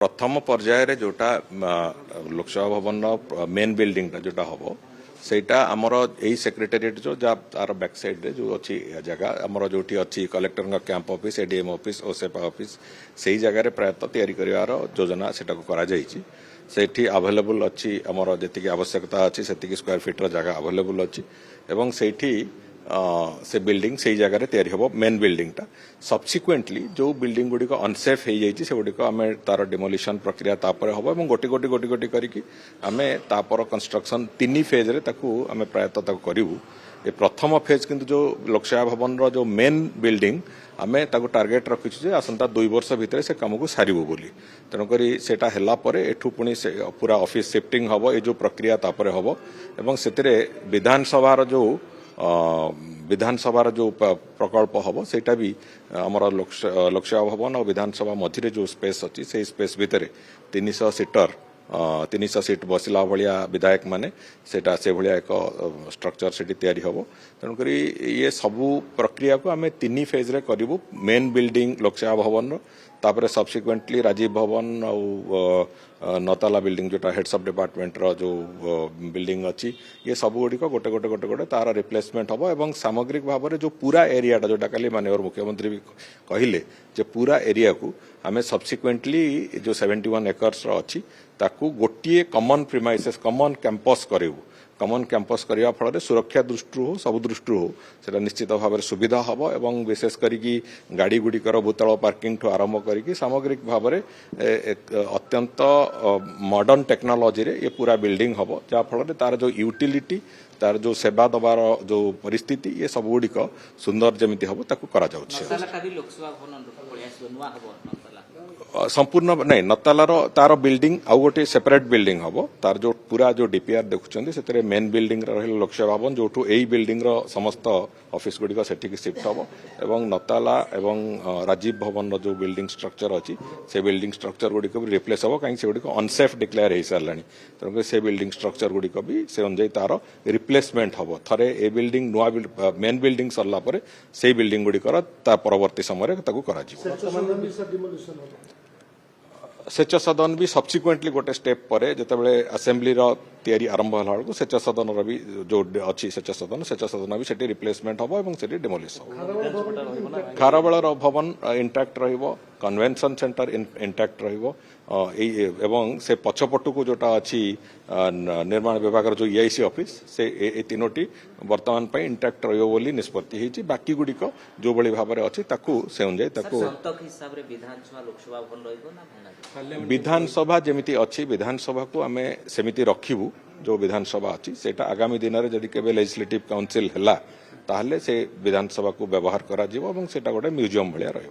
प्रथम पर्यायर जोटा लोकसभा भवन मेन बिल्डिंग जोटा हम सेटा आमर यही सेक्रेटेरिएट जो तार बैक साइड रे जो अच्छी जगह आमर जो अच्छी collector camp office ADM office OSEPA office से जगह प्रायतः तैयारी कर योजना सेठी अवेलेबल अच्छी आमर जी आवश्यकता अच्छी से स्क्वायर फिटर जगह अवेलेबल अच्छी एवं सेठी से बिल्डिंग से जगह तैयारी हम मेन बिल्डिंग टा सब्सिक्वेंटली जो बिल्डिंग गुड़िक अनसेफ हो जाइए से गुड़िक आम तार डिमोलिशन प्रक्रिया तापर हम और गोटी गोटी गोटी गोटी करके आम तापर कंस्ट्रक्शन 3 फेज रे ताकू आम प्रायतः करूँ ये प्रथम फेज किंतु जो लोकसभा भवन रो जो मेन बिल्डिंग आम टार्गेट रखीचु जे आसंता 2 वर्ष भितर से काम को सारू बोली तेणुक सेटा है एठू पुणी पूरा ऑफिस शिफ्टिंग हम ये जो प्रक्रिया तापर हम एवं से विधानसभा जो विधानसभा जो प्रकल्प हम सेटा भी आमर लोकसभा भवन और विधानसभा मझे जो स्पेस अच्छी से स्पेस भितर 300 सीटर 300 सीट बसला भाया विधायक माने सेटा से भाया एक स्ट्रक्चर से तैयारी हम तेणुक ये सबू प्रक्रिया को आम 3 फेज रे करूँ मेन बिल्डिंग लोकसभा भवन तापर सब्सिक्वेंटली राजीव भवन और नताला बिल्डिंग जोटा हेड्स ऑफ डिपार्टमेंट रो जो बिल्डिंग अच्छी ये सब गुड़िक गोटे गोटे गोटे गोटे तार रिप्लेसमेंट हम एवं सामग्रिक भाव में जो पूरा एरियाटा जोटा काली माननीय मुख्यमंत्री भी कहले जे पूरा एरिया को आम सब्सिक्वेंटली जो 71 एकर्स अच्छी ताकू गोटे कॉमन प्रिमाइसेस कॉमन कैंपस करेबू कॉमन कैंपस करने फल सुरक्षा दृष्टि हो सब दृष्टि हो सेटा निश्चित भाव में सुविधा हम एवं विशेष करी गाड़ी गुड़िकर भूतल पार्किंग ठू आरंभ करी सामग्रिक भाव में अत्यंत मॉडर्न टेक्नोलॉजी रे ये पूरा बिल्डिंग हम जहाँ फल तार जो यूटिलिटी तार जो सेवा दबार जो परिस्थिति ये सब गुड़िक सुंदर जमी हम करा संपूर्ण नहीं नतालार तार बिल्डिंग आउ गोटे सेपरेट बिल्डिंग हम तार जो पूरा जो डीपीआर देखुं से मेन बिल्डिंग रही लोकसभा भवन जो यही बिल्डिंग समस्त ऑफिस गुड़िक से शिफ्ट हम एवं नताला एवं राजीव भवन जो बिल्डिंग स्ट्रक्चर अच्छी से बिल्डिंग स्ट्रक्चर गुड़िक भी रिप्लेस हम कहीं से अनसेफ डिक्लेयर हो सारे तेणुक से बिल्डिंग स्ट्रक्चर गुड़िक भी से अनुजाई तार रिप्लेसमेंट हम थे ए बिल्डिंग नुआ मेन बिल्डिंग सरला से बिल्डिंग गुड़िकर परवर्ती समय सेच सदन भी सब्सिक्वेंटली गोटे स्टेप पर जितेबाला असेंबली तैयारी आरंभ होला बेलू सेच सदन भी जो अच्छी सेच सदन भी सेठी रिप्लेसमेंट हम और सेठी डिमोलिश खारबेल भवन इंटैक्ट रहिबो कन्वेंशन सेंटर इंटैक्ट रहिबो एवं से पछपटू को जोटा अच्छी निर्माण विभाग जो ईआईसी ऑफिस से तीनोटी वर्तमान पे इंटैक्ट रहिबो बोली निष्पत्ति होईची बाकी गुड़िक जो बड़ी भाव में अच्छी से अनुजाई विधानसभा जमीती अच्छी विधानसभा को आम सेमिति रखिबू जो विधानसभा अच्छी सेटा आगामी दिन में जदि केबे लेजिस्लेटिव काउंसिल हैला ताहले से विधानसभा को व्यवहार करा जीवो एवं सेटा गोटे म्यूजियम भलिया रहिबो।